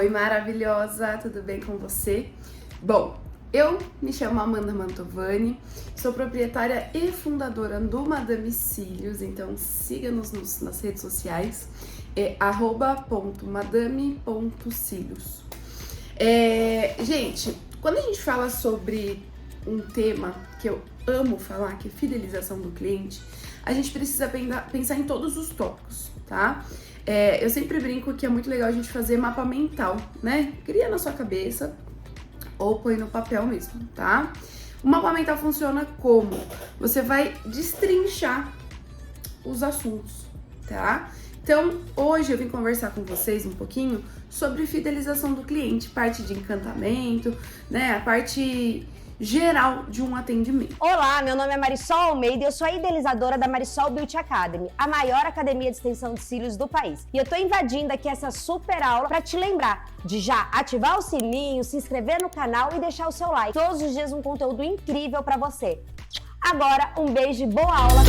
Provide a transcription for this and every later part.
Oi, maravilhosa, tudo bem com você? Bom, eu me chamo Amanda Mantovani, sou proprietária e fundadora do Madame Cílios, então siga-nos nas redes sociais, @madame.cílios. Gente, quando a gente fala sobre um tema que eu amo falar, que é fidelização do cliente, a gente precisa pensar em todos os tópicos, tá? Eu sempre brinco que é muito legal a gente fazer mapa mental, né? Cria na sua cabeça ou põe no papel mesmo, tá? O mapa mental funciona como? Você vai destrinchar os assuntos, tá? Então, hoje eu vim conversar com vocês um pouquinho sobre fidelização do cliente, parte de encantamento, né? A parte geral de um atendimento. Olá, meu nome é Marisol Almeida e eu sou a idealizadora da Marisol Beauty Academy, a maior academia de extensão de cílios do país. E eu tô invadindo aqui essa super aula para te lembrar de já ativar o sininho, se inscrever no canal e deixar o seu like. Todos os dias um conteúdo incrível para você. Agora, um beijo e boa aula!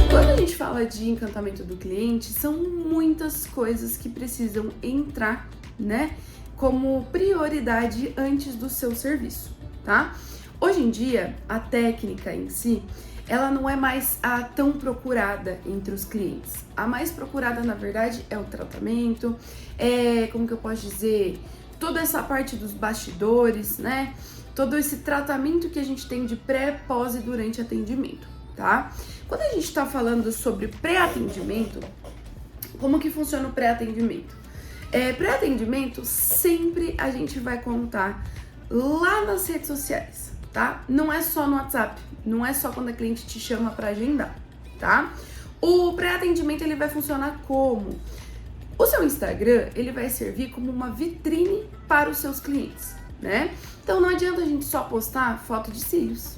Quando a gente fala de encantamento do cliente, são muitas coisas que precisam entrar, né, como prioridade antes do seu serviço, tá? Hoje em dia, a técnica em si, ela não é mais a tão procurada entre os clientes. A mais procurada, na verdade, é o tratamento, como que eu posso dizer, toda essa parte dos bastidores, né? Todo esse tratamento que a gente tem de pré, pós e durante atendimento, tá? Quando a gente tá falando sobre pré-atendimento, como que funciona o pré-atendimento? Pré-atendimento, sempre a gente vai contar lá nas redes sociais, tá? Não é só no WhatsApp, não é só quando a cliente te chama para agendar, tá? O pré-atendimento, ele vai funcionar como? O seu Instagram, ele vai servir como uma vitrine para os seus clientes, né? Então não adianta a gente só postar foto de cílios,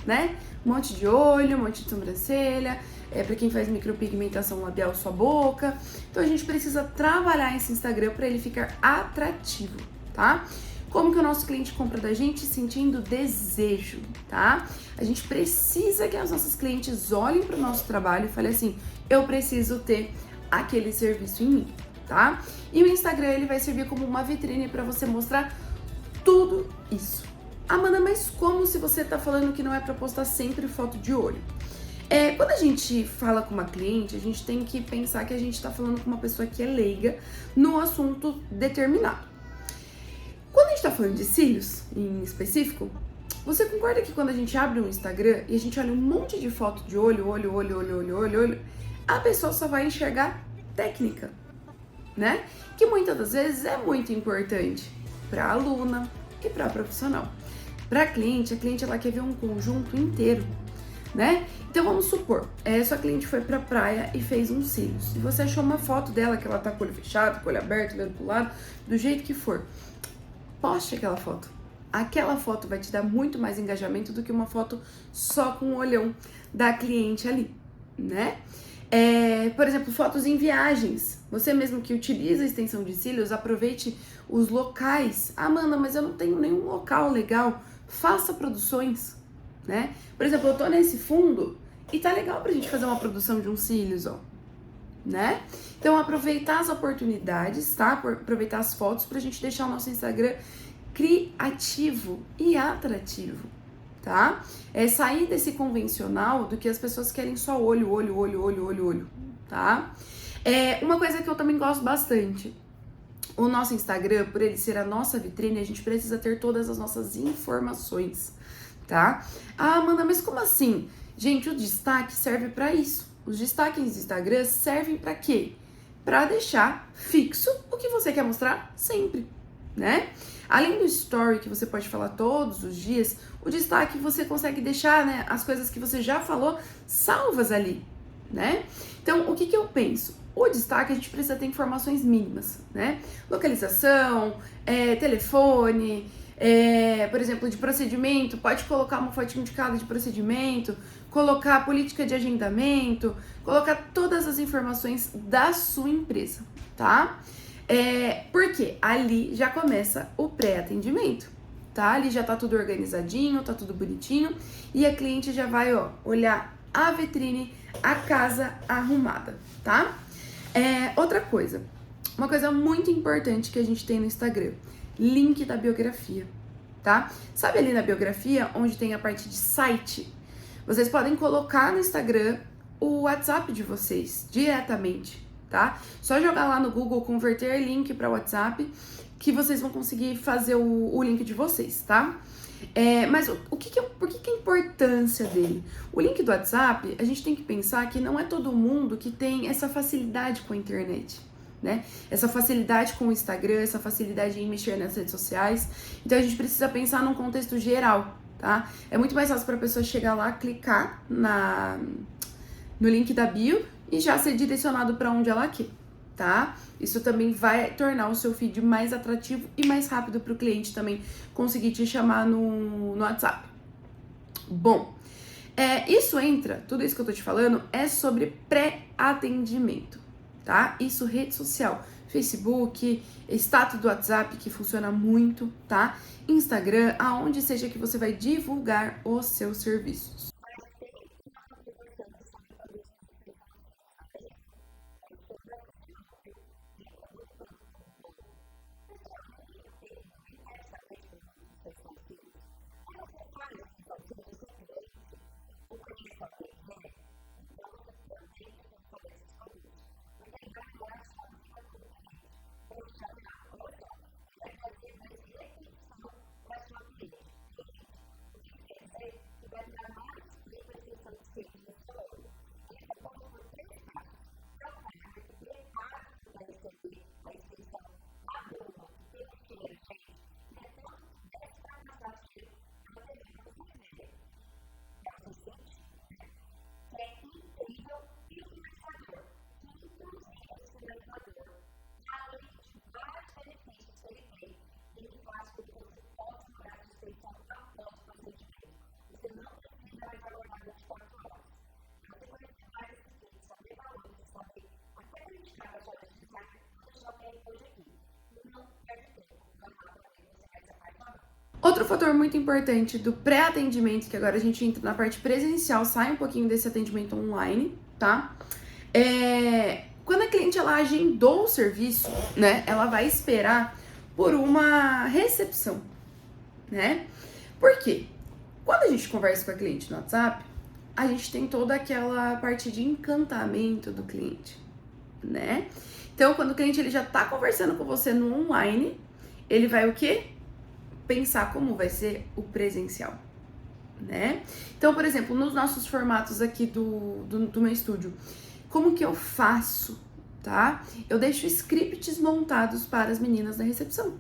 né? Um monte de olho, um monte de sobrancelha, para quem faz micropigmentação labial, sua boca. Então a gente precisa trabalhar esse Instagram para ele ficar atrativo, tá? Como que o nosso cliente compra da gente? Sentindo desejo, tá? A gente precisa que as nossas clientes olhem para o nosso trabalho e falem assim, eu preciso ter aquele serviço em mim, tá? E o Instagram, ele vai servir como uma vitrine para você mostrar tudo isso. Amanda, mas como se você tá falando que não é para postar sempre foto de olho? Quando a gente fala com uma cliente, a gente tem que pensar que a gente tá falando com uma pessoa que é leiga no assunto determinado. Quando a gente tá falando de cílios, em específico, você concorda que quando a gente abre um Instagram e a gente olha um monte de foto de olho, a pessoa só vai enxergar técnica, né? Que muitas das vezes é muito importante para a aluna e para a profissional. Para a cliente ela quer ver um conjunto inteiro, né? Então vamos supor, sua cliente foi pra praia e fez uns cílios. E você achou uma foto dela que ela tá com o olho fechado, com o olho aberto, olhando pro lado, do jeito que for. Poste aquela foto. Aquela foto vai te dar muito mais engajamento do que uma foto só com o olhão da cliente ali, né? Por exemplo, fotos em viagens. Você mesmo que utiliza a extensão de cílios, aproveite os locais. Amanda, mas eu não tenho nenhum local legal. Faça produções, né? Por exemplo, eu tô nesse fundo e tá legal pra gente fazer uma produção de uns cílios, ó, né? Então, aproveitar as oportunidades, tá? Aproveitar as fotos pra gente deixar o nosso Instagram criativo e atrativo, tá? Sair desse convencional do que as pessoas querem só olho, tá? Uma coisa que eu também gosto bastante, o nosso Instagram, por ele ser a nossa vitrine, a gente precisa ter todas as nossas informações, tá? Ah, Amanda, mas como assim? Gente, o destaque serve para isso. Os destaques do Instagram servem para quê? Para deixar fixo o que você quer mostrar sempre, né? Além do story que você pode falar todos os dias, o destaque você consegue deixar, né, as coisas que você já falou salvas ali, né? Então, o que eu penso? O destaque a gente precisa ter informações mínimas, né? Localização, telefone, por exemplo, de procedimento, pode colocar uma fotinho de cada de procedimento, colocar a política de agendamento, colocar todas as informações da sua empresa, tá? Porque ali já começa o pré-atendimento, tá? Ali já tá tudo organizadinho, tá tudo bonitinho e a cliente já vai, ó, olhar a vitrine, a casa arrumada, tá? Outra coisa, uma coisa muito importante que a gente tem no Instagram, link da biografia, tá? Sabe ali na biografia, onde tem a parte de site? Vocês podem colocar no Instagram o WhatsApp de vocês, diretamente, tá? Só jogar lá no Google, converter link para WhatsApp, que vocês vão conseguir fazer o link de vocês, tá? Mas por que a importância dele? O link do WhatsApp, a gente tem que pensar que não é todo mundo que tem essa facilidade com a internet, né? Essa facilidade com o Instagram, essa facilidade em mexer nas redes sociais. Então a gente precisa pensar num contexto geral, tá? É muito mais fácil para a pessoa chegar lá, clicar no link da bio e já ser direcionado para onde ela quer, tá? Isso também vai tornar o seu feed mais atrativo e mais rápido para o cliente também conseguir te chamar no WhatsApp. Bom, tudo isso que eu tô te falando é sobre pré-atendimento, tá? Isso, rede social, Facebook, status do WhatsApp, que funciona muito, tá? Instagram, aonde seja que você vai divulgar os seus serviços. Outro fator muito importante do pré-atendimento, que agora a gente entra na parte presencial, sai um pouquinho desse atendimento online, tá? Quando a cliente ela agendou o serviço, né, ela vai esperar por uma recepção, né? Por quê? Quando a gente conversa com a cliente no WhatsApp, a gente tem toda aquela parte de encantamento do cliente, né? Então, quando o cliente ele já tá conversando com você no online, ele vai o quê? Pensar como vai ser o presencial, né? Então, por exemplo, nos nossos formatos aqui do meu estúdio, como que eu faço, tá? Eu deixo scripts montados para as meninas da recepção.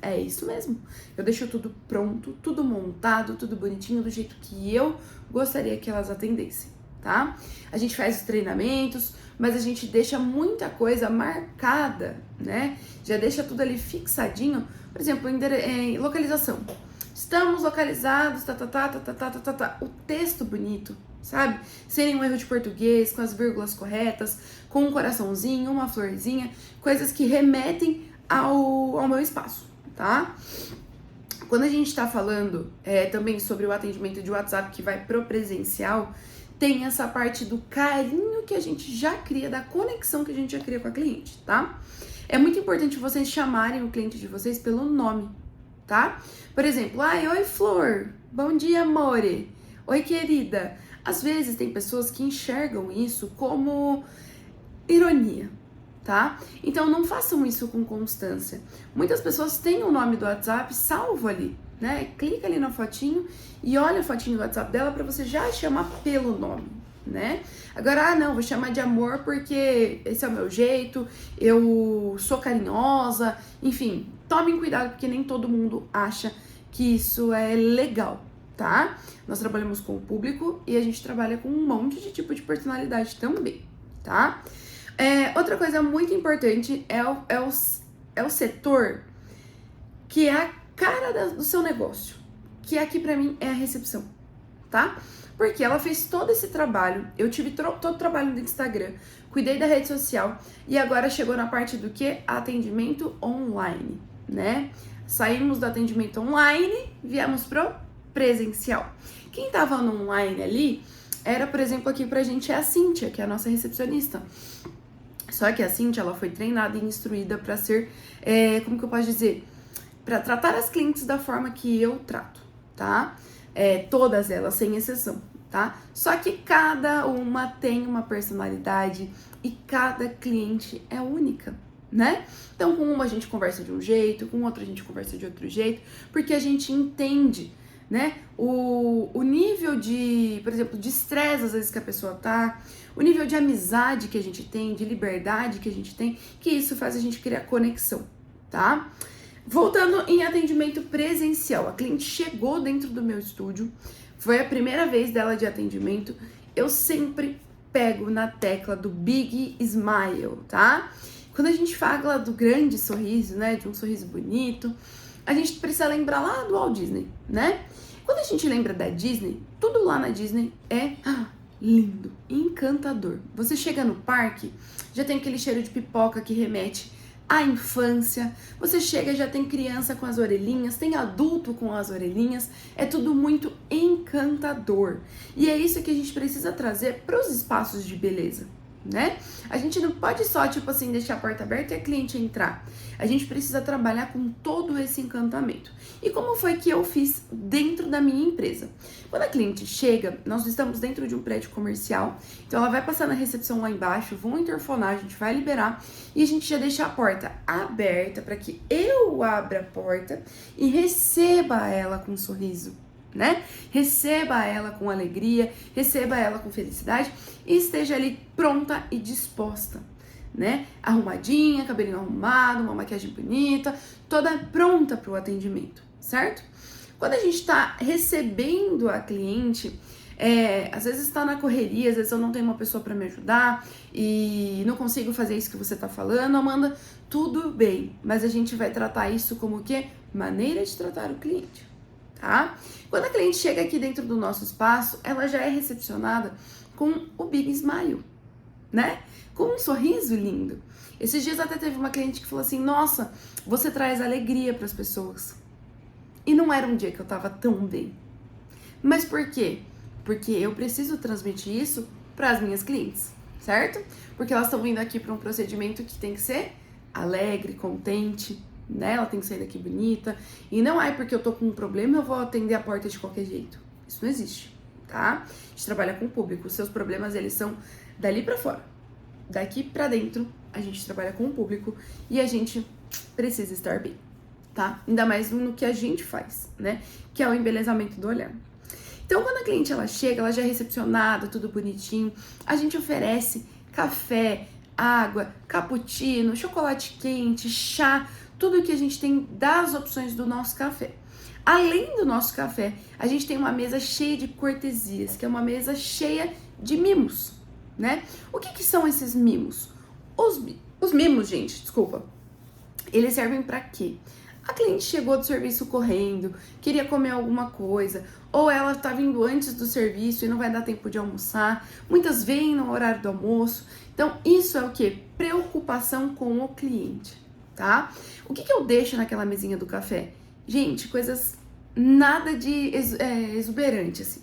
É isso mesmo. Eu deixo tudo pronto, tudo montado, tudo bonitinho, do jeito que eu gostaria que elas atendessem, tá? A gente faz os treinamentos, mas a gente deixa muita coisa marcada, né? Já deixa tudo ali fixadinho. Por exemplo, localização. Estamos localizados, O texto bonito, sabe? Sem nenhum erro de português, com as vírgulas corretas, com um coraçãozinho, uma florzinha, coisas que remetem ao meu espaço, tá? Quando a gente tá falando também sobre o atendimento de WhatsApp que vai pro presencial, tem essa parte do carinho que a gente já cria, da conexão que a gente já cria com a cliente, tá? É muito importante vocês chamarem o cliente de vocês pelo nome, tá? Por exemplo, oi Flor, bom dia amore, oi querida. Às vezes tem pessoas que enxergam isso como ironia, tá? Então não façam isso com constância. Muitas pessoas têm o nome do WhatsApp salvo ali, né? Clica ali na fotinho e olha a fotinho do WhatsApp dela para você já chamar pelo nome, né? Agora, não, vou chamar de amor porque esse é o meu jeito, eu sou carinhosa, enfim, tomem cuidado porque nem todo mundo acha que isso é legal, tá? Nós trabalhamos com o público e a gente trabalha com um monte de tipo de personalidade também, tá? Outra coisa muito importante é o setor que é a cara do seu negócio, que aqui pra mim é a recepção, tá? Porque ela fez todo esse trabalho, eu tive todo o trabalho no Instagram, cuidei da rede social e agora chegou na parte do que? Atendimento online, né? Saímos do atendimento online, viemos pro presencial. Quem tava no online ali, era, por exemplo, aqui pra gente é a Cíntia, que é a nossa recepcionista. Só que a Cíntia, ela foi treinada e instruída para ser, como que eu posso dizer? Para tratar as clientes da forma que eu trato, tá? Todas elas, sem exceção, tá? Só que cada uma tem uma personalidade e cada cliente é única, né? Então, com uma a gente conversa de um jeito, com outra a gente conversa de outro jeito, porque a gente entende, né? O nível de, por exemplo, de estresse às vezes que a pessoa tá, o nível de amizade que a gente tem, de liberdade que a gente tem, que isso faz a gente criar conexão, tá? Voltando em atendimento presencial, a cliente chegou dentro do meu estúdio, foi a primeira vez dela de atendimento, eu sempre pego na tecla do Big Smile, tá? Quando a gente fala do grande sorriso, né, de um sorriso bonito, a gente precisa lembrar lá do Walt Disney, né? Quando a gente lembra da Disney, tudo lá na Disney é lindo, encantador. Você chega no parque, já tem aquele cheiro de pipoca que remete à infância. Você chega, já tem criança com as orelhinhas, tem adulto com as orelhinhas. É tudo muito encantador. E é isso que a gente precisa trazer para os espaços de beleza, né? A gente não pode só, tipo assim, deixar a porta aberta e a cliente entrar. A gente precisa trabalhar com todo esse encantamento. E como foi que eu fiz dentro da minha empresa? Quando a cliente chega, nós estamos dentro de um prédio comercial, então ela vai passar na recepção lá embaixo, vão interfonar, a gente vai liberar e a gente já deixa a porta aberta para que eu abra a porta e receba ela com um sorriso, né? Receba ela com alegria, receba ela com felicidade e esteja ali pronta e disposta, né? Arrumadinha, cabelinho arrumado, uma maquiagem bonita, toda pronta para o atendimento, certo? Quando a gente tá recebendo a cliente, às vezes está na correria, às vezes eu não tenho uma pessoa para me ajudar e não consigo fazer isso que você tá falando, Amanda, tudo bem, mas a gente vai tratar isso como o quê? Maneira de tratar o cliente, tá? Quando a cliente chega aqui dentro do nosso espaço, ela já é recepcionada com o Big Smile, né? Com um sorriso lindo. Esses dias até teve uma cliente que falou assim, nossa, você traz alegria para as pessoas. E não era um dia que eu tava tão bem. Mas por quê? Porque eu preciso transmitir isso para as minhas clientes, certo? Porque elas estão vindo aqui para um procedimento que tem que ser alegre, contente, né? Ela tem que sair daqui bonita. E não é porque eu tô com um problema eu vou atender a porta de qualquer jeito. Isso não existe, tá? A gente trabalha com o público. Os seus problemas, eles são dali para fora. Daqui para dentro, a gente trabalha com o público e a gente precisa estar bem, tá? Ainda mais no que a gente faz, né? Que é o embelezamento do olhar. Então, quando a cliente ela chega, ela já é recepcionada, tudo bonitinho, a gente oferece café, água, cappuccino, chocolate quente, chá, tudo que a gente tem das opções do nosso café. Além do nosso café, a gente tem uma mesa cheia de cortesias, que é uma mesa cheia de mimos, né? O que são esses mimos? Os mimos, gente, desculpa, eles servem para quê? A cliente chegou do serviço correndo, queria comer alguma coisa, ou ela tá vindo antes do serviço e não vai dar tempo de almoçar. Muitas vêm no horário do almoço. Então, isso é o quê? Preocupação com o cliente, tá? O que eu deixo naquela mesinha do café? Gente, coisas nada de exuberante, assim.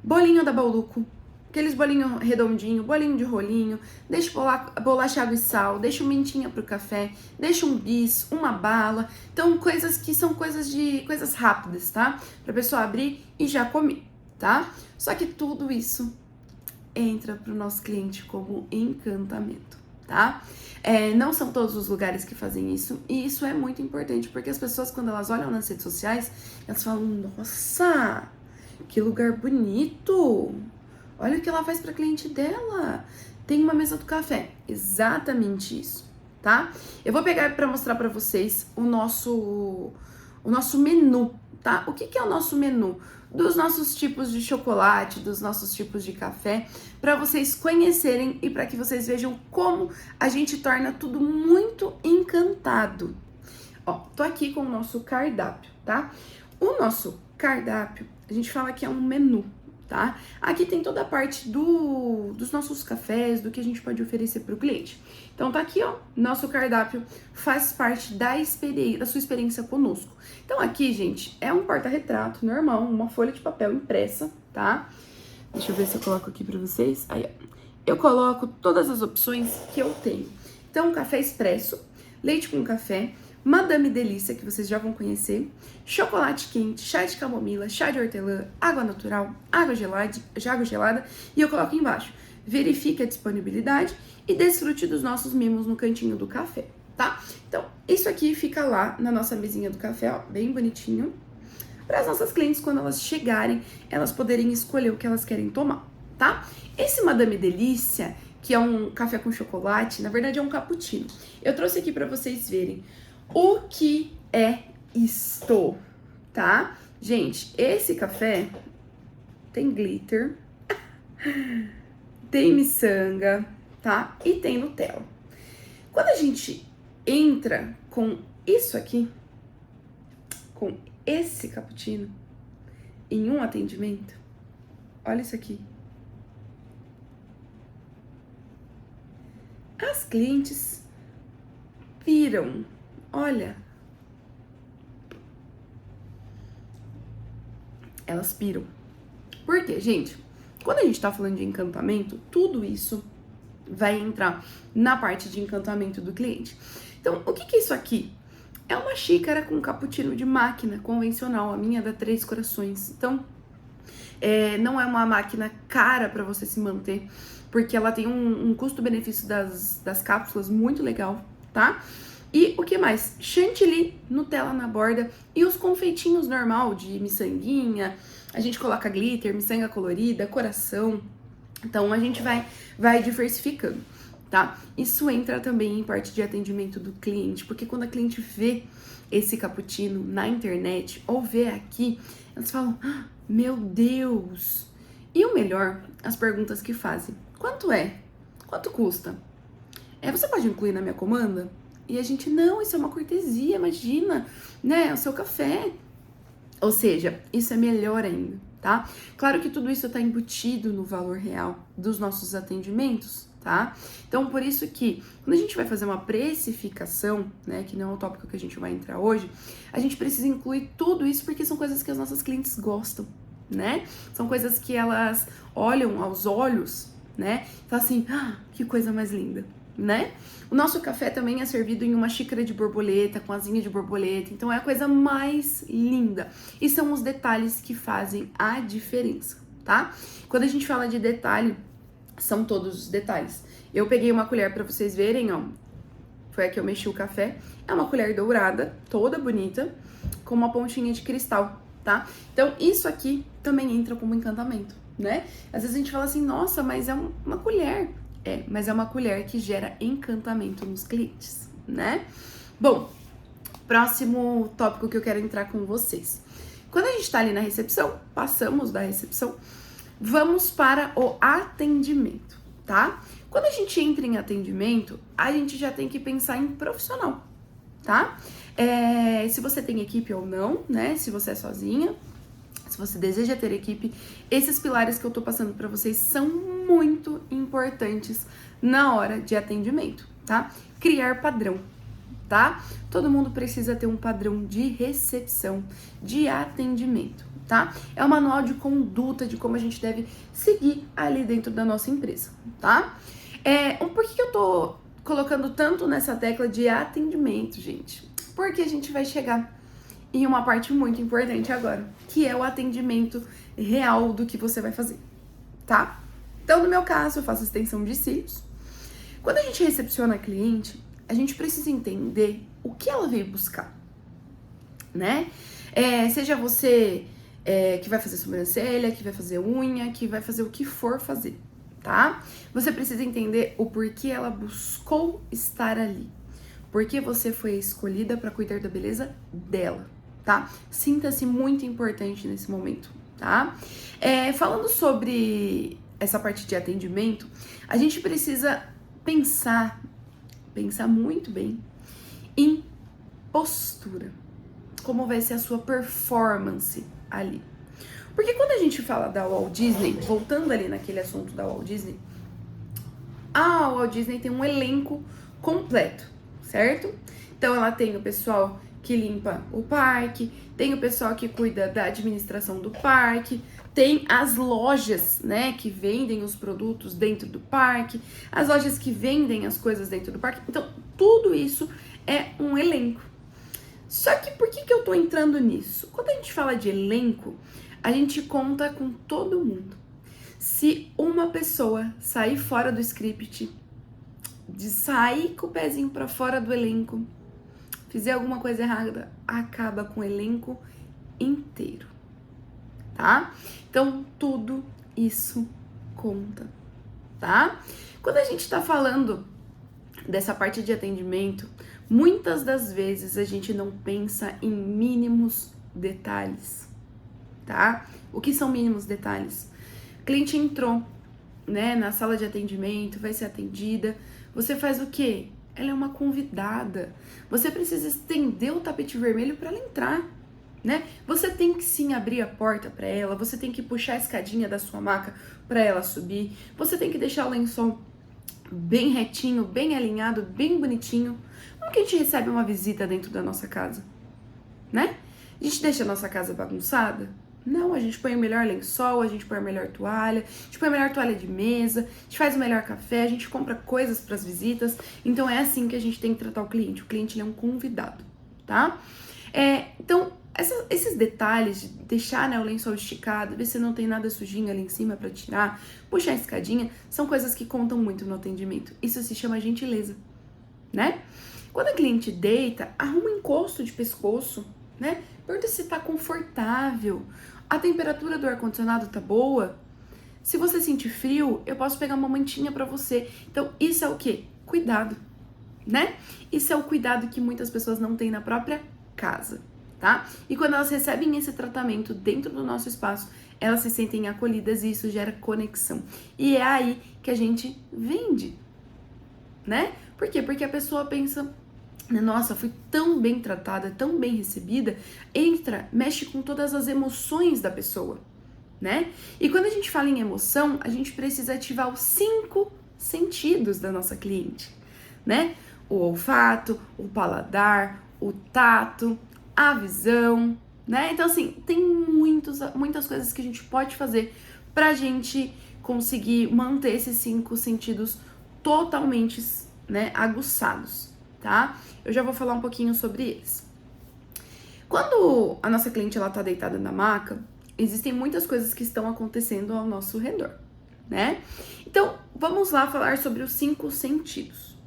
Bolinho da Bauluco. Aqueles bolinhos redondinhos, bolinho de rolinho, deixa bolacha, água e sal, deixa mentinha pro café, deixa um bis, uma bala. Então, coisas que são coisas rápidas, tá? Pra pessoa abrir e já comer, tá? Só que tudo isso entra pro nosso cliente como encantamento, tá? Não são todos os lugares que fazem isso, e isso é muito importante, porque as pessoas, quando elas olham nas redes sociais, elas falam, nossa, que lugar bonito! Olha o que ela faz para cliente dela. Tem uma mesa do café. Exatamente isso, tá? Eu vou pegar para mostrar para vocês o nosso menu, tá? O que é o nosso menu? Dos nossos tipos de chocolate, dos nossos tipos de café, para vocês conhecerem e para que vocês vejam como a gente torna tudo muito encantado. Ó, tô aqui com o nosso cardápio, tá? O nosso cardápio, a gente fala que é um menu, tá? Aqui tem toda a parte dos nossos cafés, do que a gente pode oferecer para o cliente. Então tá aqui, ó, nosso cardápio faz parte da sua experiência conosco. Então aqui, gente, é um porta-retrato normal, uma folha de papel impressa, tá? Deixa eu ver se eu coloco aqui pra vocês. Aí, ó. Eu coloco todas as opções que eu tenho. Então, café expresso, leite com café, Madame Delícia, que vocês já vão conhecer, chocolate quente, chá de camomila, chá de hortelã, água natural, água gelada e eu coloco embaixo. Verifique a disponibilidade e desfrute dos nossos mimos no cantinho do café, tá? Então, isso aqui fica lá na nossa mesinha do café, ó, bem bonitinho, para as nossas clientes, quando elas chegarem, elas poderem escolher o que elas querem tomar, tá? Esse Madame Delícia, que é um café com chocolate, na verdade é um cappuccino. Eu trouxe aqui para vocês verem o que é isto, tá? Gente, esse café tem glitter, tem miçanga, tá? E tem Nutella. Quando a gente entra com isso aqui, com esse cappuccino, em um atendimento, olha isso aqui. As clientes piram. Olha, elas piram. Por quê, gente? Quando a gente tá falando de encantamento, tudo isso vai entrar na parte de encantamento do cliente. Então, o que é isso aqui? É uma xícara com cappuccino de máquina convencional. A minha é da Três Corações. Então, não é uma máquina cara para você se manter, porque ela tem um custo-benefício das cápsulas muito legal, tá? E o que mais? Chantilly, Nutella na borda e os confeitinhos normal de miçanguinha. A gente coloca glitter, miçanga colorida, coração. Então a gente vai diversificando, tá? Isso entra também em parte de atendimento do cliente, porque quando a cliente vê esse cappuccino na internet ou vê aqui, elas falam: ah, meu Deus! E o melhor, as perguntas que fazem: quanto é? Quanto custa? Você pode incluir na minha comanda? E a gente, não, isso é uma cortesia, imagina, né, o seu café. Ou seja, isso é melhor ainda, tá? Claro que tudo isso tá embutido no valor real dos nossos atendimentos, tá? Então, por isso que, quando a gente vai fazer uma precificação, né, que não é o tópico que a gente vai entrar hoje, a gente precisa incluir tudo isso porque são coisas que as nossas clientes gostam, né? São coisas que elas olham aos olhos, né? Então, assim, ah, que coisa mais linda, né? O nosso café também é servido em uma xícara de borboleta, com asinha de borboleta, então é a coisa mais linda. E são os detalhes que fazem a diferença, tá? Quando a gente fala de detalhe, são todos os detalhes. Eu peguei uma colher pra vocês verem, ó, foi a que eu mexi o café. É uma colher dourada, toda bonita, com uma pontinha de cristal, tá? Então isso aqui também entra como encantamento, né? Às vezes a gente fala assim, nossa, mas é uma colher. Mas é uma colher que gera encantamento nos clientes, né? Bom, próximo tópico que eu quero entrar com vocês. Quando a gente tá ali na recepção, passamos da recepção, vamos para o atendimento, tá? Quando a gente entra em atendimento, a gente já tem que pensar em profissional, tá? Se você tem equipe ou não, né? Se você é sozinha, se você deseja ter equipe, esses pilares que eu tô passando pra vocês são muito importantes na hora de atendimento, tá? Criar padrão, tá? Todo mundo precisa ter um padrão de recepção, de atendimento, tá? É um manual de conduta de como a gente deve seguir ali dentro da nossa empresa, tá? Por que eu tô colocando tanto nessa tecla de atendimento, gente? Porque a gente vai chegar em uma parte muito importante agora, que é o atendimento real do que você vai fazer, tá? Então, no meu caso, eu faço extensão de cílios. Quando a gente recepciona a cliente, a gente precisa entender o que ela veio buscar, né? Seja você que vai fazer sobrancelha, que vai fazer unha, que vai fazer o que for fazer, tá? Você precisa entender o porquê ela buscou estar ali. Porque você foi escolhida para cuidar da beleza dela, tá? Sinta-se muito importante nesse momento, tá? Falando sobre essa parte de atendimento, a gente precisa pensar muito bem em postura. Como vai ser a sua performance ali. Porque quando a gente fala da Walt Disney, voltando ali naquele assunto da Walt Disney, a Walt Disney tem um elenco completo, certo? Então ela tem o pessoal que limpa o parque, tem o pessoal que cuida da administração do parque, tem as lojas, né, que vendem os produtos dentro do parque, as lojas que vendem as coisas dentro do parque. Então, tudo isso é um elenco. Só que por que eu tô entrando nisso? Quando a gente fala de elenco, a gente conta com todo mundo. Se uma pessoa sair fora do script, de sair com o pezinho para fora do elenco, fizer alguma coisa errada, acaba com o elenco inteiro, tá? Então, tudo isso conta, tá? Quando a gente tá falando dessa parte de atendimento, muitas das vezes a gente não pensa em mínimos detalhes, tá? O que são mínimos detalhes? O cliente entrou, né, na sala de atendimento, vai ser atendida, você faz o quê? Ela é uma convidada, você precisa estender o tapete vermelho para ela entrar, né? Você tem que sim abrir a porta para ela, você tem que puxar a escadinha da sua maca para ela subir, você tem que deixar o lençol bem retinho, bem alinhado, bem bonitinho. Como que a gente recebe uma visita dentro da nossa casa, né? A gente deixa a nossa casa bagunçada? Não, a gente põe o melhor lençol, a gente põe a melhor toalha, a gente põe a melhor toalha de mesa, a gente faz o melhor café, a gente compra coisas para as visitas. Então é assim que a gente tem que tratar o cliente. O cliente, ele é um convidado, tá? Então, esses detalhes de deixar, né, o lençol esticado, ver se não tem nada sujinho ali em cima para tirar, puxar a escadinha, são coisas que contam muito no atendimento. Isso se chama gentileza, né? Quando a cliente deita, arruma um encosto de pescoço, né? Pergunta se tá confortável, a temperatura do ar-condicionado tá boa. Se você sentir frio, eu posso pegar uma mantinha para você. Então, isso é o quê? Cuidado, né? Isso é o cuidado que muitas pessoas não têm na própria casa, tá? E quando elas recebem esse tratamento dentro do nosso espaço, elas se sentem acolhidas e isso gera conexão. E é aí que a gente vende, né? Por quê? Porque a pessoa pensa, nossa, fui tão bem tratada, tão bem recebida, mexe com todas as emoções da pessoa, né? E quando a gente fala em emoção, a gente precisa ativar os 5 sentidos da nossa cliente, né? O olfato, o paladar, o tato, a visão, né? Então, assim, tem muitas coisas que a gente pode fazer pra gente conseguir manter esses 5 sentidos totalmente, né, aguçados, tá? Eu já vou falar um pouquinho sobre eles. Quando a nossa cliente, ela tá deitada na maca, existem muitas coisas que estão acontecendo ao nosso redor, né? Então, vamos lá falar sobre os 5 sentidos.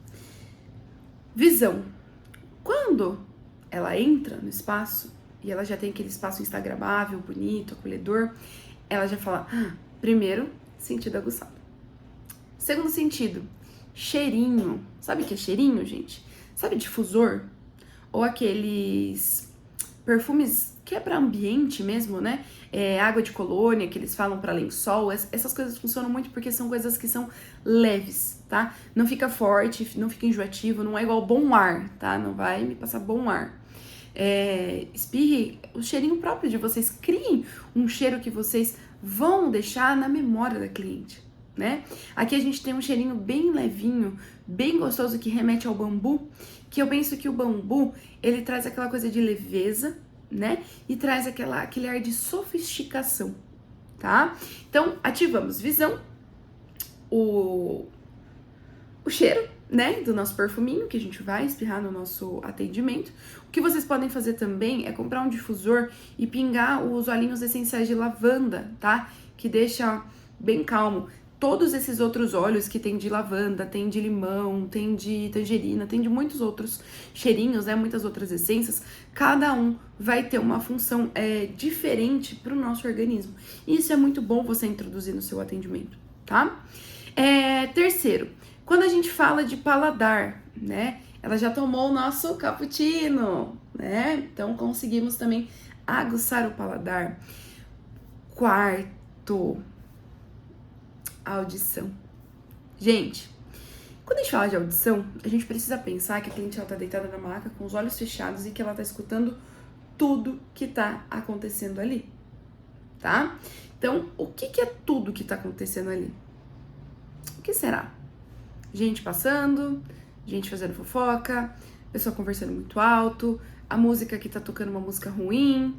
Visão. Quando ela entra no espaço e ela já tem aquele espaço instagramável, bonito, acolhedor, ela já fala, primeiro, sentido aguçado. Segundo sentido, cheirinho. Sabe o que é cheirinho, gente? Sabe difusor? Ou aqueles perfumes que é para ambiente mesmo, né? Água de colônia, que eles falam para lençol. Essas coisas funcionam muito porque são coisas que são leves, tá? Não fica forte, não fica enjoativo, não é igual bom ar, tá? Não vai me passar bom ar. Espirre o cheirinho próprio de vocês. Criem um cheiro que vocês vão deixar na memória da cliente, né? Aqui a gente tem um cheirinho bem levinho, bem gostoso, que remete ao bambu, que eu penso que o bambu, ele traz aquela coisa de leveza, né? E traz aquele ar de sofisticação, tá? Então, ativamos visão, o cheiro, né, do nosso perfuminho, que a gente vai espirrar no nosso atendimento. O que vocês podem fazer também é comprar um difusor e pingar os olhinhos essenciais de lavanda, tá? Que deixa bem calmo. Todos esses outros óleos que tem de lavanda, tem de limão, tem de tangerina, tem de muitos outros cheirinhos, né? Muitas outras essências. Cada um vai ter uma função diferente para o nosso organismo. E isso é muito bom você introduzir no seu atendimento, tá? Terceiro, quando a gente fala de paladar, né? Ela já tomou o nosso cappuccino, né? Então conseguimos também aguçar o paladar. Quarto, audição. Gente, quando a gente fala de audição, a gente precisa pensar que a cliente ela tá deitada na maca com os olhos fechados e que ela tá escutando tudo que tá acontecendo ali, tá? Então, o que é tudo que tá acontecendo ali? O que será? Gente passando, gente fazendo fofoca, pessoa conversando muito alto, a música que tá tocando uma música ruim.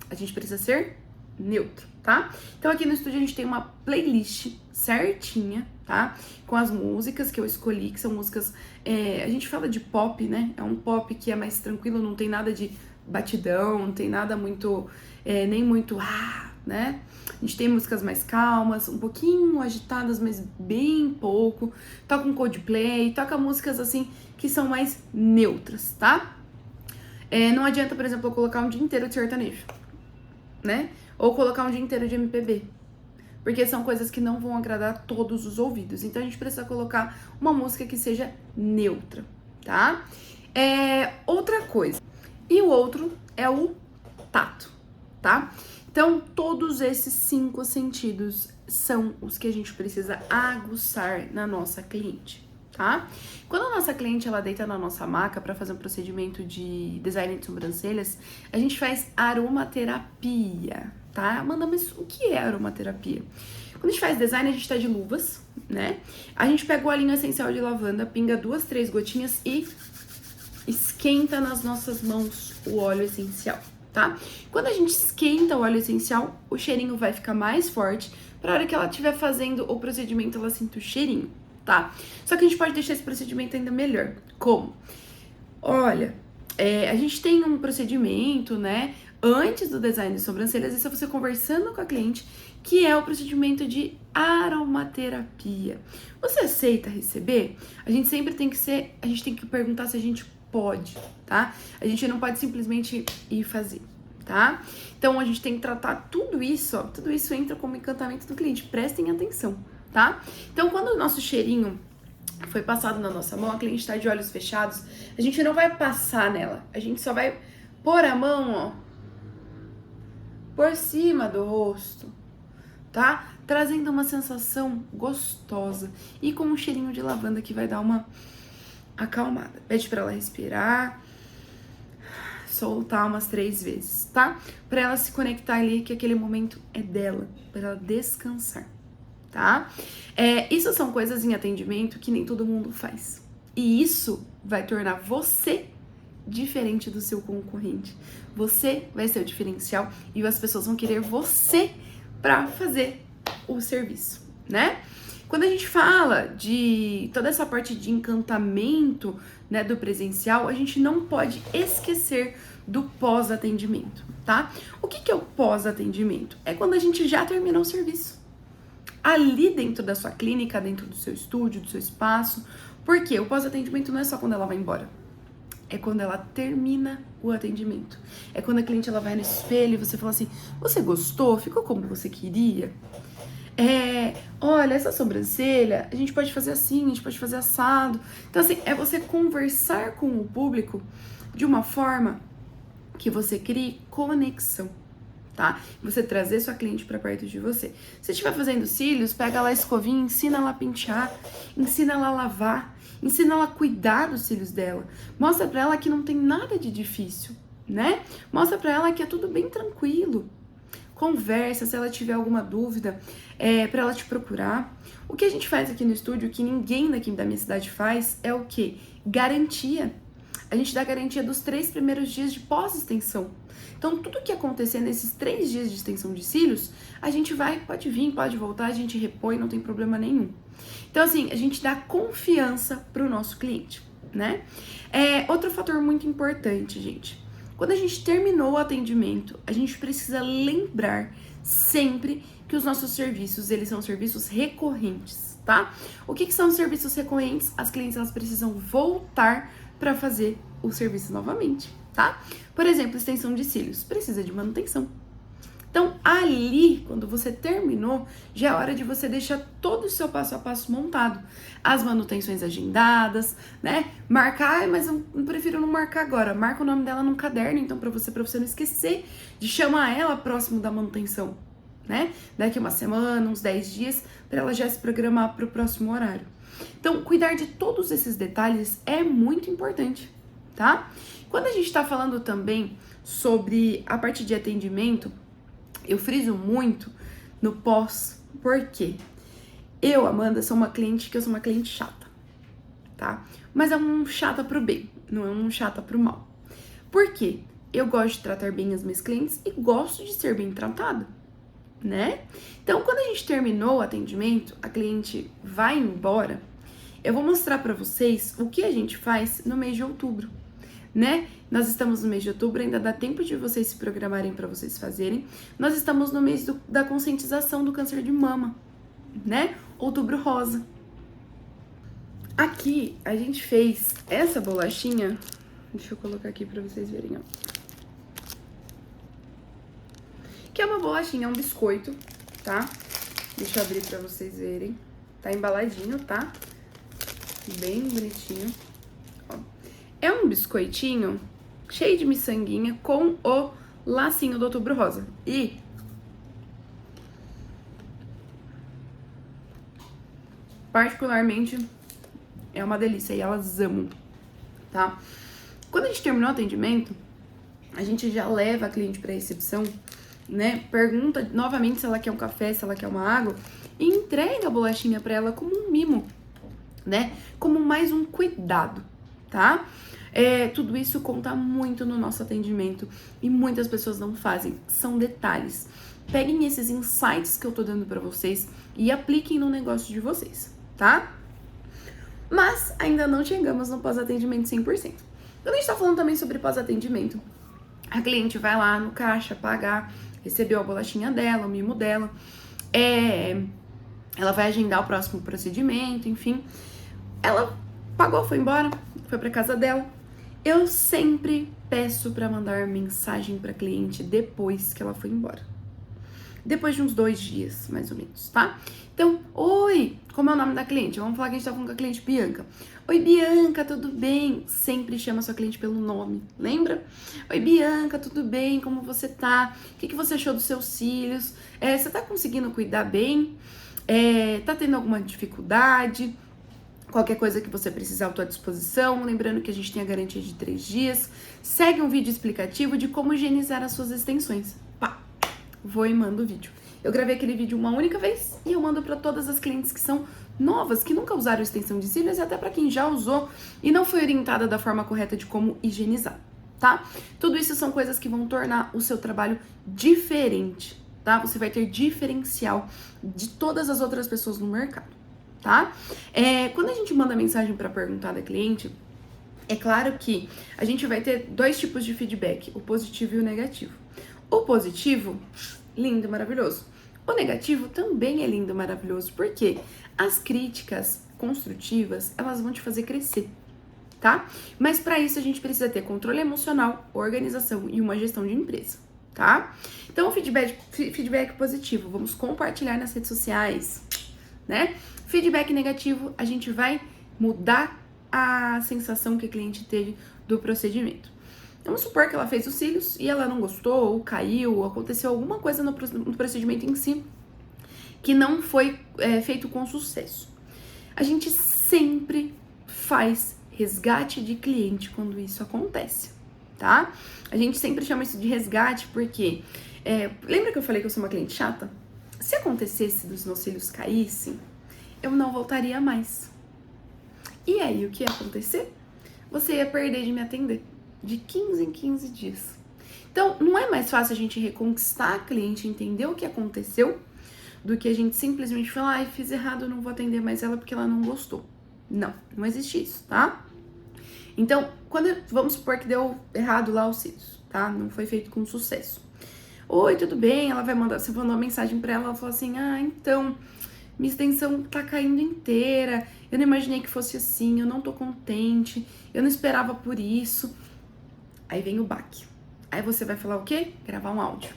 A gente precisa ser neutro, tá? Então aqui no estúdio a gente tem uma playlist certinha, tá? Com as músicas que eu escolhi, que são músicas, a gente fala de pop, né? É um pop que é mais tranquilo, não tem nada de batidão, não tem nada muito, nem muito, né? A gente tem músicas mais calmas, um pouquinho agitadas, mas bem pouco. Toca um Coldplay, toca músicas assim que são mais neutras, tá? Não adianta, por exemplo, eu colocar um dia inteiro de sertanejo, né? Ou colocar um dia inteiro de MPB, porque são coisas que não vão agradar todos os ouvidos. Então a gente precisa colocar uma música que seja neutra, tá? Outra coisa. E o outro é o tato, tá? Então todos esses 5 sentidos são os que a gente precisa aguçar na nossa cliente, tá? Quando a nossa cliente ela deita na nossa maca para fazer um procedimento de design de sobrancelhas, a gente faz aromaterapia, tá? Amanda, mas o que é aromaterapia? Quando a gente faz design, a gente tá de luvas, né? A gente pega o olhinho essencial de lavanda, pinga 2, 3 gotinhas e esquenta nas nossas mãos o óleo essencial, tá? Quando a gente esquenta o óleo essencial, o cheirinho vai ficar mais forte. Pra hora que ela estiver fazendo o procedimento, ela sinta o cheirinho, tá? Só que a gente pode deixar esse procedimento ainda melhor. Como? Olha, a gente tem um procedimento, né, antes do design de sobrancelhas, isso é você conversando com a cliente, que é o procedimento de aromaterapia. Você aceita receber? A gente sempre tem que perguntar se a gente pode, tá? A gente não pode simplesmente ir fazer, tá? Então a gente tem que tratar tudo isso, ó, tudo isso entra como encantamento do cliente, prestem atenção, tá? Então quando o nosso cheirinho foi passado na nossa mão, a cliente tá de olhos fechados, a gente não vai passar nela, a gente só vai pôr a mão, ó, por cima do rosto, tá? Trazendo uma sensação gostosa e com um cheirinho de lavanda que vai dar uma acalmada. Pede pra ela respirar, soltar umas 3 vezes, tá? Pra ela se conectar ali que aquele momento é dela, pra ela descansar, tá? Isso são coisas em atendimento que nem todo mundo faz. E isso vai tornar você diferente do seu concorrente. Você vai ser o diferencial e as pessoas vão querer você pra fazer o serviço, né? Quando a gente fala de toda essa parte de encantamento, né, do presencial, a gente não pode esquecer do pós-atendimento, tá? O que é o pós-atendimento? É quando a gente já terminou o serviço. Ali dentro da sua clínica, dentro do seu estúdio, do seu espaço. Porque o pós-atendimento não é só quando ela vai embora. É quando ela termina o atendimento. É quando a cliente ela vai no espelho e você fala assim, você gostou? Ficou como você queria? Olha, essa sobrancelha, a gente pode fazer assim, a gente pode fazer assado. Então, assim, é você conversar com o público de uma forma que você crie conexão, tá? Você trazer sua cliente pra perto de você. Se estiver fazendo cílios, pega lá a escovinha, ensina ela a pentear, ensina ela a lavar, ensina ela a cuidar dos cílios dela. Mostra pra ela que não tem nada de difícil, né? Mostra pra ela que é tudo bem tranquilo. Conversa, se ela tiver alguma dúvida, pra ela te procurar. O que a gente faz aqui no estúdio, que ninguém daqui da minha cidade faz, é o quê? Garantia. A gente dá garantia dos 3 primeiros dias de pós-extensão. Então, tudo que acontecer nesses 3 dias de extensão de cílios, a gente pode vir, pode voltar, a gente repõe, não tem problema nenhum. Então, assim, a gente dá confiança pro nosso cliente, né? Outro fator muito importante, gente. Quando a gente terminou o atendimento, a gente precisa lembrar sempre que os nossos serviços, eles são serviços recorrentes, tá? O que são serviços recorrentes? As clientes, elas precisam voltar para fazer o serviço novamente, tá? Por exemplo, extensão de cílios, precisa de manutenção. Então, ali, quando você terminou, já é hora de você deixar todo o seu passo a passo montado. As manutenções agendadas, né? Marcar, mas eu prefiro não marcar agora. Marca o nome dela num caderno, então, pra você não esquecer de chamar ela próximo da manutenção, né? Daqui uma semana, uns 10 dias, para ela já se programar para o próximo horário. Então, cuidar de todos esses detalhes é muito importante, tá? Quando a gente tá falando também sobre a parte de atendimento, eu friso muito no pós, porque eu, Amanda, sou uma cliente chata. tá? Mas é um chata pro bem, não é um chata pro mal. Por quê? Eu gosto de tratar bem as minhas clientes e gosto de ser bem tratada, né? Então, quando a gente terminou o atendimento, a cliente vai embora, eu vou mostrar pra vocês o que a gente faz no mês de outubro, né? Nós estamos no mês de outubro, ainda dá tempo de vocês se programarem para vocês fazerem. Nós estamos no mês da conscientização do câncer de mama, né? Outubro rosa. Aqui a gente fez essa bolachinha, deixa eu colocar aqui para vocês verem, ó. Que é uma bolachinha, um biscoito, tá? Deixa eu abrir para vocês verem. Tá embaladinho, tá? Bem bonitinho. Ó. É um biscoitinho cheio de miçanguinha com o lacinho do Outubro Rosa. E particularmente é uma delícia e elas amam, tá? Quando a gente terminou o atendimento, a gente já leva a cliente para recepção, né? Pergunta novamente se ela quer um café, se ela quer uma água e entrega a bolachinha para ela como um mimo, né? Como mais um cuidado, tá? Tudo isso conta muito no nosso atendimento e muitas pessoas não fazem, são detalhes. Peguem esses insights que eu tô dando pra vocês e apliquem no negócio de vocês, tá? Mas ainda não chegamos no pós-atendimento 100%. Quando a gente tá falando também sobre pós-atendimento, a cliente vai lá no caixa pagar, recebeu a bolachinha dela, o mimo dela, ela vai agendar o próximo procedimento, enfim. Ela pagou, foi embora, foi pra casa dela. Eu sempre peço pra mandar mensagem pra cliente depois que ela foi embora. Depois de uns 2 dias, mais ou menos, tá? Então, oi, como é o nome da cliente? Vamos falar que a gente tá falando com a cliente Bianca. Oi, Bianca, tudo bem? Sempre chama sua cliente pelo nome, lembra? Oi, Bianca, tudo bem? Como você tá? O que você achou dos seus cílios? Você tá conseguindo cuidar bem? Tá tendo alguma dificuldade? Qualquer coisa que você precisar, à tua disposição. Lembrando que a gente tem a garantia de 3 dias. Segue um vídeo explicativo de como higienizar as suas extensões. Pá, vou e mando o vídeo. Eu gravei aquele vídeo uma única vez e eu mando para todas as clientes que são novas, que nunca usaram extensão de cílios e até para quem já usou e não foi orientada da forma correta de como higienizar, tá? Tudo isso são coisas que vão tornar o seu trabalho diferente, tá? Você vai ter diferencial de todas as outras pessoas no mercado, tá? Quando a gente manda mensagem para perguntar da cliente, é claro que a gente vai ter 2 tipos de feedback, o positivo e o negativo. O positivo, lindo, maravilhoso. O negativo também é lindo, maravilhoso, porque as críticas construtivas, elas vão te fazer crescer, tá? Mas para isso a gente precisa ter controle emocional, organização e uma gestão de empresa, tá? Então, feedback positivo, vamos compartilhar nas redes sociais, né? Feedback negativo, a gente vai mudar a sensação que a cliente teve do procedimento. Vamos supor que ela fez os cílios e ela não gostou, ou caiu, ou aconteceu alguma coisa no procedimento em si que não foi feito com sucesso. A gente sempre faz resgate de cliente quando isso acontece, tá? A gente sempre chama isso de resgate porque... lembra que eu falei que eu sou uma cliente chata? Se acontecesse dos meus cílios caíssem, eu não voltaria mais. E aí, o que ia acontecer? Você ia perder de me atender. De 15 em 15 dias. Então, não é mais fácil a gente reconquistar a cliente, entender o que aconteceu, do que a gente simplesmente falar, ai, fiz errado, eu não vou atender mais ela porque ela não gostou. Não, não existe isso, tá? Então, vamos supor que deu errado lá os cílios, tá? Não foi feito com sucesso. Oi, tudo bem? Ela vai mandar, você mandou uma mensagem pra ela fala assim, então, minha extensão tá caindo inteira, eu não imaginei que fosse assim, eu não tô contente, eu não esperava por isso. Aí vem o baque. Aí você vai falar o quê? Gravar um áudio.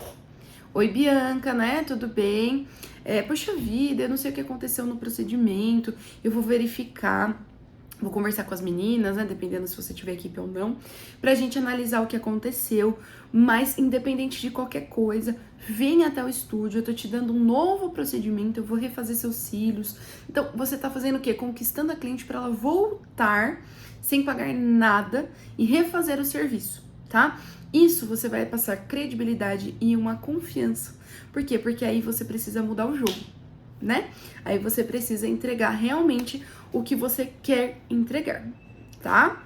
Oi, Bianca, né? Tudo bem? Poxa vida, eu não sei o que aconteceu no procedimento. Eu vou verificar. Vou conversar com as meninas, né? Dependendo se você tiver equipe ou não. Pra gente analisar o que aconteceu. Mas, independente de qualquer coisa, vem até o estúdio. Eu tô te dando um novo procedimento. Eu vou refazer seus cílios. Então, você tá fazendo o quê? Conquistando a cliente pra ela voltar sem pagar nada e refazer o serviço, tá? Isso você vai passar credibilidade e uma confiança. Por quê? Porque aí você precisa mudar o jogo, né? Aí você precisa entregar realmente o que você quer entregar, tá?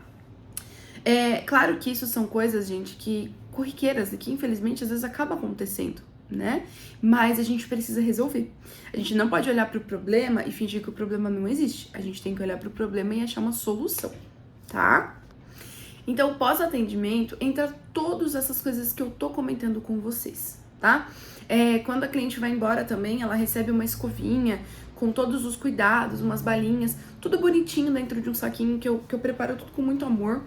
É claro que isso são coisas, gente, que corriqueiras e que infelizmente às vezes acaba acontecendo, né? Mas a gente precisa resolver. A gente não pode olhar para o problema e fingir que o problema não existe. A gente tem que olhar para o problema e achar uma solução, tá? Então, pós-atendimento, entra todas essas coisas que eu tô comentando com vocês, tá? Quando a cliente vai embora também, ela recebe uma escovinha com todos os cuidados, umas balinhas, tudo bonitinho dentro de um saquinho que eu preparo tudo com muito amor.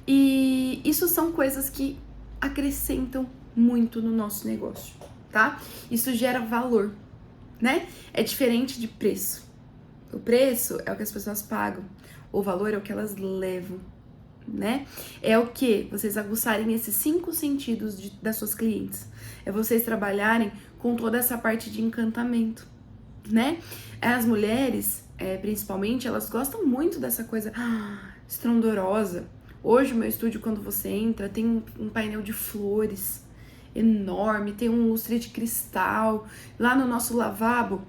E isso são coisas que acrescentam muito no nosso negócio, tá? Isso gera valor, né? É diferente de preço. O preço é o que as pessoas pagam, o valor é o que elas levam, né? É o que? Vocês aguçarem esses 5 sentidos das suas clientes. É vocês trabalharem com toda essa parte de encantamento, né? As mulheres, principalmente, elas gostam muito dessa coisa estrondorosa. Hoje, o meu estúdio, quando você entra, tem um painel de flores enorme, tem um lustre de cristal. Lá no nosso lavabo,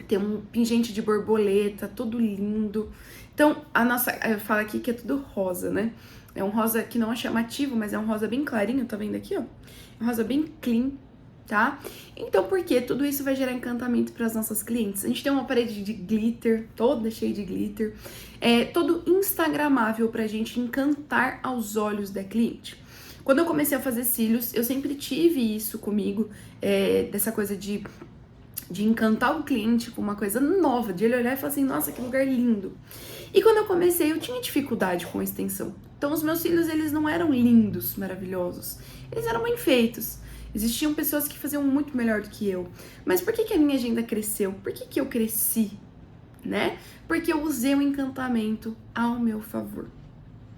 tem um pingente de borboleta, todo lindo. Então, eu falo aqui que é tudo rosa, né? É um rosa que não é chamativo, mas é um rosa bem clarinho, tá vendo aqui, ó? É um rosa bem clean, tá? Então, por quê? Tudo isso vai gerar encantamento para as nossas clientes. A gente tem uma parede de glitter, toda cheia de glitter. É todo instagramável pra gente encantar aos olhos da cliente. Quando eu comecei a fazer cílios, eu sempre tive isso comigo, dessa coisa de encantar o cliente com uma coisa nova, de ele olhar e falar assim, nossa, que lugar lindo. E quando eu comecei, eu tinha dificuldade com a extensão. Então, os meus cílios, eles não eram lindos, maravilhosos. Eles eram bem feitos. Existiam pessoas que faziam muito melhor do que eu. Mas por que a minha agenda cresceu? Por que eu cresci? Né? Porque eu usei o encantamento ao meu favor,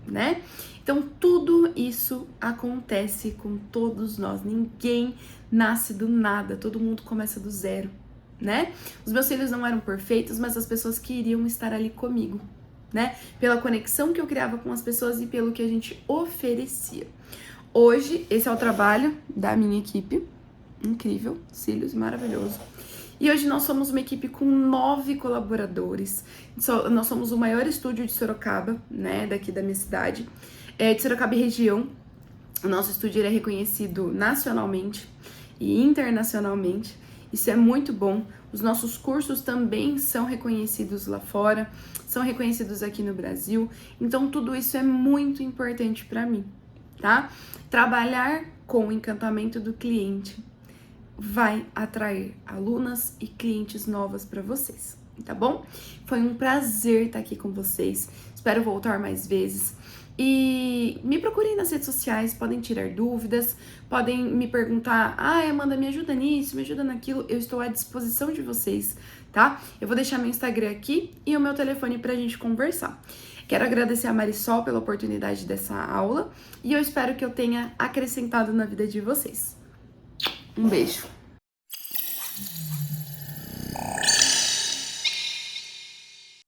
né? Então, tudo isso acontece com todos nós. Ninguém nasce do nada, todo mundo começa do zero, né? Os meus filhos não eram perfeitos, mas as pessoas queriam estar ali comigo, né? Pela conexão que eu criava com as pessoas e pelo que a gente oferecia. Hoje, esse é o trabalho da minha equipe. Incrível, cílios, maravilhoso. E hoje nós somos uma equipe com 9 colaboradores. Nós somos o maior estúdio de Sorocaba, né, daqui da minha cidade. De Sorocaba e região. O nosso estúdio é reconhecido nacionalmente e internacionalmente. Isso é muito bom. Os nossos cursos também são reconhecidos lá fora, são reconhecidos aqui no Brasil. Então, tudo isso é muito importante para mim, tá? Trabalhar com o encantamento do cliente vai atrair alunas e clientes novas para vocês, tá bom? Foi um prazer estar aqui com vocês. Espero voltar mais vezes. E me procurem nas redes sociais, podem tirar dúvidas, podem me perguntar, Amanda, me ajuda nisso, me ajuda naquilo, eu estou à disposição de vocês, tá? Eu vou deixar meu Instagram aqui e o meu telefone pra gente conversar. Quero agradecer a Marisol pela oportunidade dessa aula e eu espero que eu tenha acrescentado na vida de vocês. Um beijo!